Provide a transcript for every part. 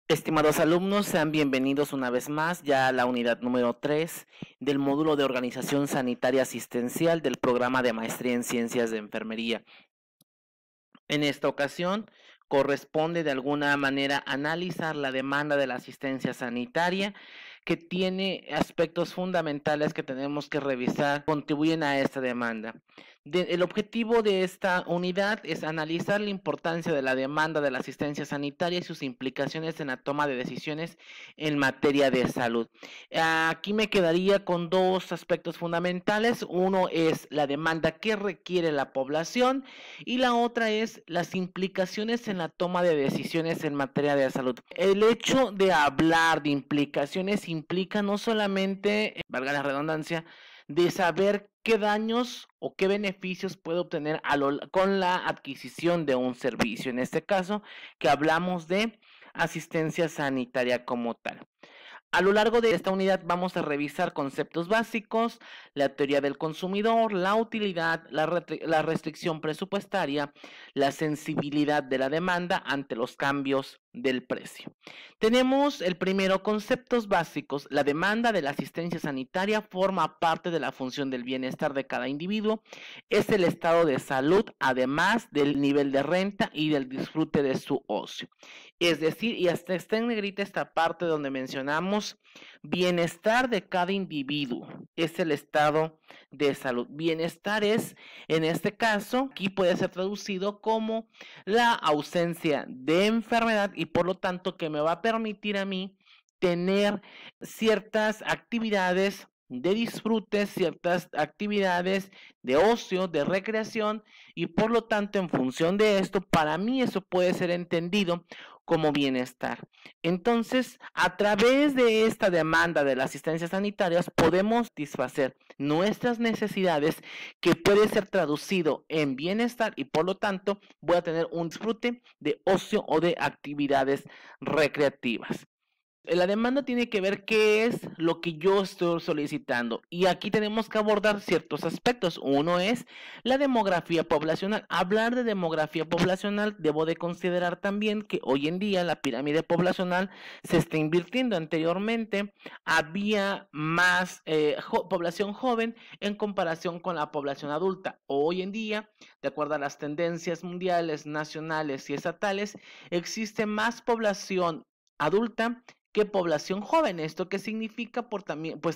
Estimados alumnos, sean bienvenidos una vez más ya a la unidad número 3 del módulo de Organización Sanitaria Asistencial del programa de Maestría en Ciencias de Enfermería. En esta ocasión corresponde de alguna manera analizar la demanda de la asistencia sanitaria, que tiene aspectos fundamentales que tenemos que revisar, contribuyen a esta demanda. El objetivo de esta unidad es analizar la importancia de la demanda de la asistencia sanitaria y sus implicaciones en la toma de decisiones en materia de salud. Aquí me quedaría con dos aspectos fundamentales. Uno es la demanda que requiere la población y la otra es las implicaciones en la toma de decisiones en materia de salud. El hecho de hablar de implicaciones implica no solamente, valga la redundancia, de saber qué daños o qué beneficios puede obtener con la adquisición de un servicio. En este caso, que hablamos de asistencia sanitaria como tal. A lo largo de esta unidad vamos a revisar conceptos básicos, la teoría del consumidor, la utilidad, la restricción presupuestaria, la sensibilidad de la demanda ante los cambios del precio. Tenemos el primero, conceptos básicos. La demanda de la asistencia sanitaria forma parte de la función del bienestar de cada individuo. Es el estado de salud, además del nivel de renta y del disfrute de su ocio. Es decir, y hasta está en negrita esta parte donde mencionamos bienestar de cada individuo, es el estado de salud. Bienestar es, en este caso, aquí puede ser traducido como la ausencia de enfermedad y por lo tanto que me va a permitir a mí tener ciertas actividades de disfrute, ciertas actividades de ocio, de recreación y por lo tanto en función de esto, para mí eso puede ser entendido como bienestar. Entonces, a través de esta demanda de las asistencias sanitarias podemos satisfacer nuestras necesidades que puede ser traducido en bienestar y por lo tanto voy a tener un disfrute de ocio o de actividades recreativas. La demanda tiene que ver qué es lo que yo estoy solicitando y aquí tenemos que abordar ciertos aspectos. Uno es la demografía poblacional. Hablar de demografía poblacional, debo de considerar también que hoy en día la pirámide poblacional se está invirtiendo. Anteriormente había más población joven en comparación con la población adulta. Hoy en día, de acuerdo a las tendencias mundiales, nacionales y estatales, existe más población adulta que población joven. ¿Esto qué significa? Pues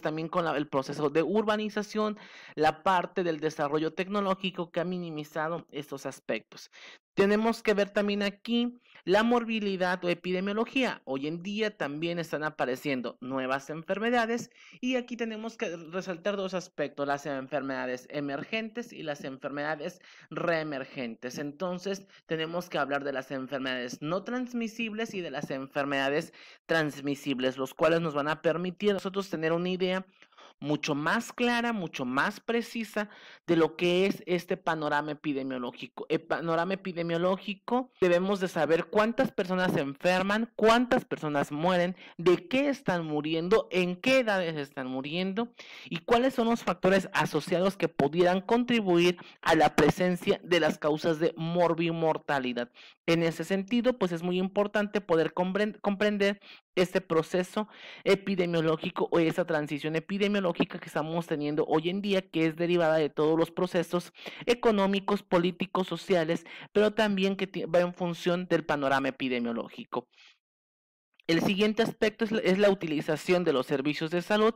también con el proceso de urbanización, la parte del desarrollo tecnológico que ha minimizado estos aspectos. Tenemos que ver también aquí la morbilidad o epidemiología. Hoy en día también están apareciendo nuevas enfermedades y aquí tenemos que resaltar dos aspectos, las enfermedades emergentes y las enfermedades reemergentes. Entonces tenemos que hablar de las enfermedades no transmisibles y de las enfermedades transmisibles, los cuales nos van a permitir a nosotros tener una idea mucho más clara, mucho más precisa de lo que es este panorama epidemiológico. El panorama epidemiológico, debemos de saber cuántas personas se enferman, cuántas personas mueren, de qué están muriendo, en qué edades están muriendo y cuáles son los factores asociados que pudieran contribuir a la presencia de las causas de morbimortalidad. En ese sentido, pues es muy importante poder comprender este proceso epidemiológico o esa transición epidemiológica que estamos teniendo hoy en día, que es derivada de todos los procesos económicos, políticos, sociales, pero también que va en función del panorama epidemiológico. El siguiente aspecto es la utilización de los servicios de salud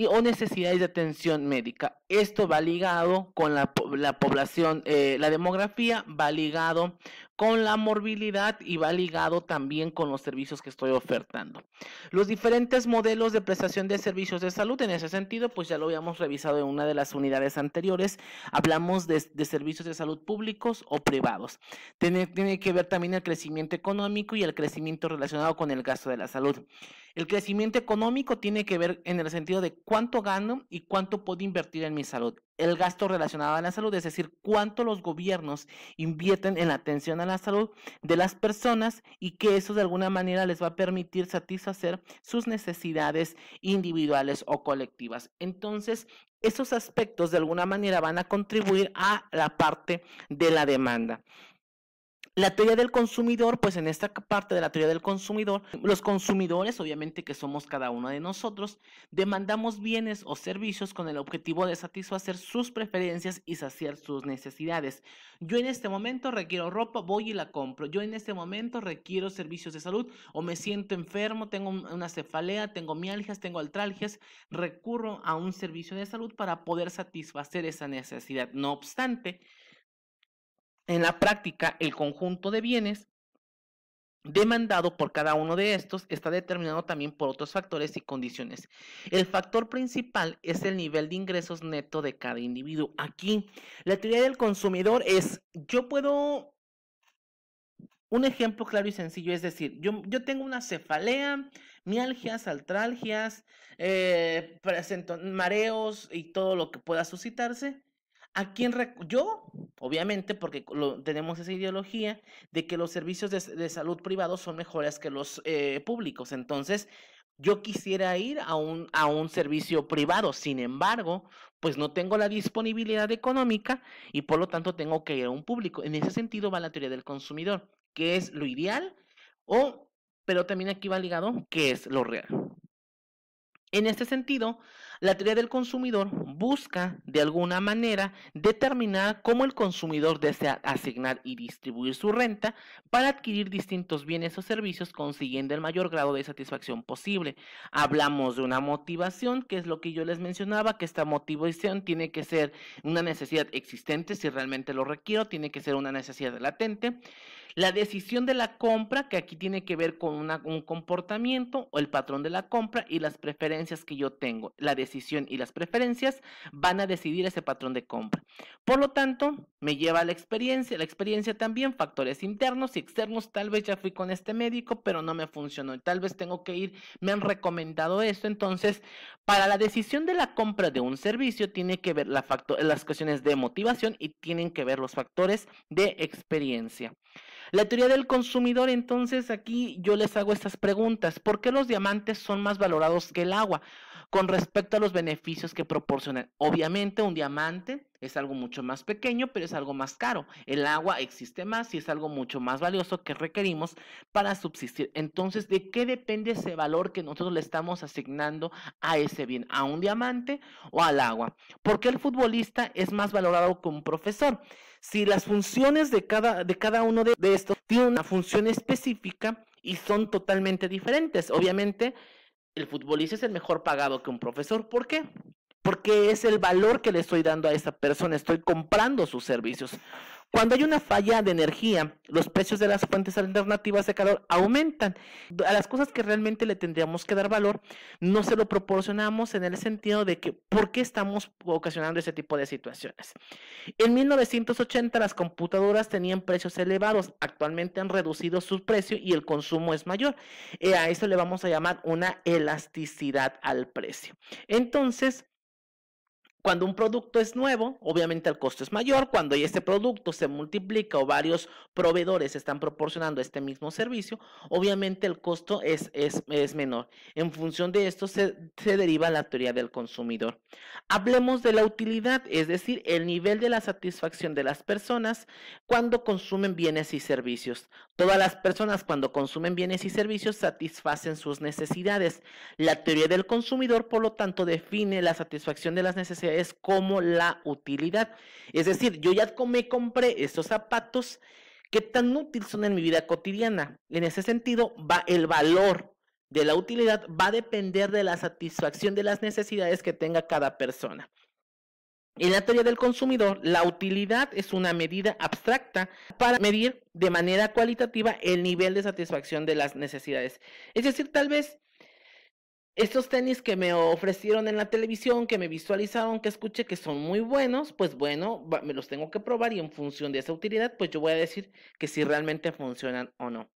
o necesidades de atención médica. Esto va ligado con la población, la demografía, va ligado con la morbilidad y va ligado también con los servicios que estoy ofertando. Los diferentes modelos de prestación de servicios de salud, en ese sentido, pues ya lo habíamos revisado en una de las unidades anteriores. Hablamos de servicios de salud públicos o privados. Tiene que ver también el crecimiento económico y el crecimiento relacionado con el gasto de la salud. El crecimiento económico tiene que ver en el sentido de cuánto gano y cuánto puedo invertir en mi salud. El gasto relacionado a la salud, es decir, cuánto los gobiernos invierten en la atención a la salud de las personas y que eso de alguna manera les va a permitir satisfacer sus necesidades individuales o colectivas. Entonces, esos aspectos de alguna manera van a contribuir a la parte de la demanda. La teoría del consumidor, pues en esta parte de la teoría del consumidor, los consumidores, obviamente que somos cada uno de nosotros, demandamos bienes o servicios con el objetivo de satisfacer sus preferencias y saciar sus necesidades. Yo en este momento requiero ropa, voy y la compro. Yo en este momento requiero servicios de salud o me siento enfermo, tengo una cefalea, tengo mialgias, tengo artralgias, recurro a un servicio de salud para poder satisfacer esa necesidad. No obstante, en la práctica, el conjunto de bienes demandado por cada uno de estos está determinado también por otros factores y condiciones. El factor principal es el nivel de ingresos neto de cada individuo. Aquí, la teoría del consumidor es, yo puedo, un ejemplo claro y sencillo, es decir, yo tengo una cefalea, mialgias, artralgias, presento mareos y todo lo que pueda suscitarse. ¿A quién yo? Obviamente, porque tenemos esa ideología de que los servicios de salud privados son mejores que los públicos. Entonces, yo quisiera ir a un servicio privado. Sin embargo, pues no tengo la disponibilidad económica y por lo tanto tengo que ir a un público. En ese sentido va la teoría del consumidor, que es lo ideal, pero también aquí va ligado, ¿qué es lo real? En este sentido, la teoría del consumidor busca, de alguna manera, determinar cómo el consumidor desea asignar y distribuir su renta para adquirir distintos bienes o servicios consiguiendo el mayor grado de satisfacción posible. Hablamos de una motivación, que es lo que yo les mencionaba, que esta motivación tiene que ser una necesidad existente si realmente lo requiero, tiene que ser una necesidad latente. La decisión de la compra, que aquí tiene que ver con un comportamiento o el patrón de la compra y las preferencias que yo tengo. La decisión y las preferencias van a decidir ese patrón de compra. Por lo tanto, me lleva a la experiencia también, factores internos y externos. Tal vez ya fui con este médico, pero no me funcionó. Tal vez tengo que ir, me han recomendado esto. Entonces, para la decisión de la compra de un servicio, tiene que ver las cuestiones de motivación y tienen que ver los factores de experiencia. La teoría del consumidor, entonces, aquí yo les hago estas preguntas. ¿Por qué los diamantes son más valorados que el agua con respecto a los beneficios que proporcionan? Obviamente, un diamante es algo mucho más pequeño, pero es algo más caro. El agua existe más y es algo mucho más valioso que requerimos para subsistir. Entonces, ¿de qué depende ese valor que nosotros le estamos asignando a ese bien? ¿A un diamante o al agua? ¿Por qué el futbolista es más valorado que un profesor? Si las funciones de cada uno de estos tienen una función específica y son totalmente diferentes. Obviamente, el futbolista es el mejor pagado que un profesor. ¿Por qué? Porque es el valor que le estoy dando a esa persona, estoy comprando sus servicios. Cuando hay una falla de energía, los precios de las fuentes alternativas de calor aumentan. A las cosas que realmente le tendríamos que dar valor, no se lo proporcionamos en el sentido de que, ¿por qué estamos ocasionando ese tipo de situaciones? En 1980 las computadoras tenían precios elevados, actualmente han reducido su precio y el consumo es mayor. A eso le vamos a llamar una elasticidad al precio. Entonces, cuando un producto es nuevo, obviamente el costo es mayor. Cuando este producto se multiplica o varios proveedores están proporcionando este mismo servicio, obviamente el costo es menor. En función de esto se deriva la teoría del consumidor. Hablemos de la utilidad, es decir, el nivel de la satisfacción de las personas cuando consumen bienes y servicios. Todas las personas cuando consumen bienes y servicios satisfacen sus necesidades. La teoría del consumidor, por lo tanto, define la satisfacción de las necesidades como la utilidad. Es decir, yo ya me compré estos zapatos, ¿qué tan útiles son en mi vida cotidiana? En ese sentido, el valor de la utilidad va a depender de la satisfacción de las necesidades que tenga cada persona. En la teoría del consumidor, la utilidad es una medida abstracta para medir de manera cualitativa el nivel de satisfacción de las necesidades. Es decir, tal vez estos tenis que me ofrecieron en la televisión, que me visualizaron, que escuché que son muy buenos, pues bueno, me los tengo que probar y en función de esa utilidad, pues yo voy a decir que si realmente funcionan o no.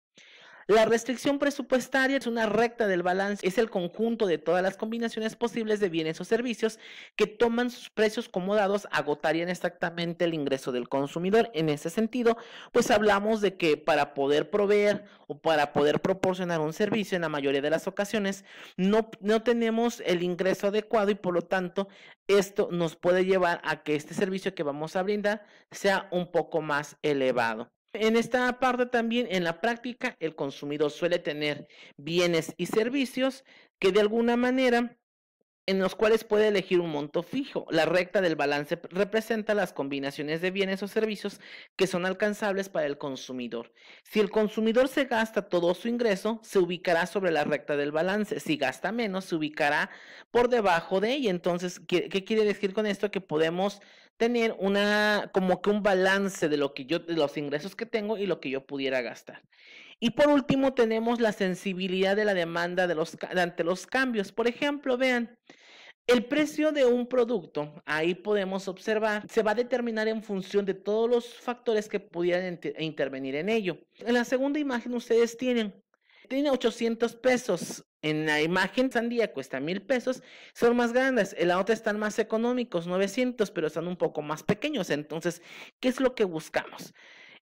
La restricción presupuestaria es una recta del balance, es el conjunto de todas las combinaciones posibles de bienes o servicios que toman sus precios como dados, agotarían exactamente el ingreso del consumidor. En ese sentido, pues hablamos de que para poder proveer o para poder proporcionar un servicio, en la mayoría de las ocasiones, no tenemos el ingreso adecuado y por lo tanto, esto nos puede llevar a que este servicio que vamos a brindar sea un poco más elevado. En esta parte también, en la práctica, el consumidor suele tener bienes y servicios que de alguna manera en los cuales puede elegir un monto fijo. La recta del balance representa las combinaciones de bienes o servicios que son alcanzables para el consumidor. Si el consumidor se gasta todo su ingreso, se ubicará sobre la recta del balance. Si gasta menos, se ubicará por debajo de ella. Entonces, ¿qué quiere decir con esto? Que podemos tener como que un balance de de los ingresos que tengo y lo que yo pudiera gastar. Y por último, tenemos la sensibilidad de la demanda ante los cambios. Por ejemplo, vean, el precio de un producto, ahí podemos observar, se va a determinar en función de todos los factores que pudieran intervenir en ello. En la segunda imagen ustedes tiene 800 pesos. En la imagen sandía cuesta 1000 pesos, son más grandes. En la otra están más económicos, 900, pero están un poco más pequeños. Entonces, ¿qué es lo que buscamos?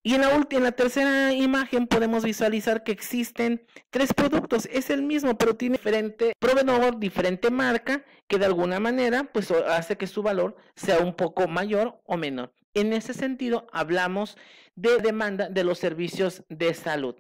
Y en la tercera imagen podemos visualizar que existen 3 productos. Es el mismo, pero tiene diferente proveedor, diferente marca, que de alguna manera pues hace que su valor sea un poco mayor o menor. En ese sentido, hablamos de demanda de los servicios de salud.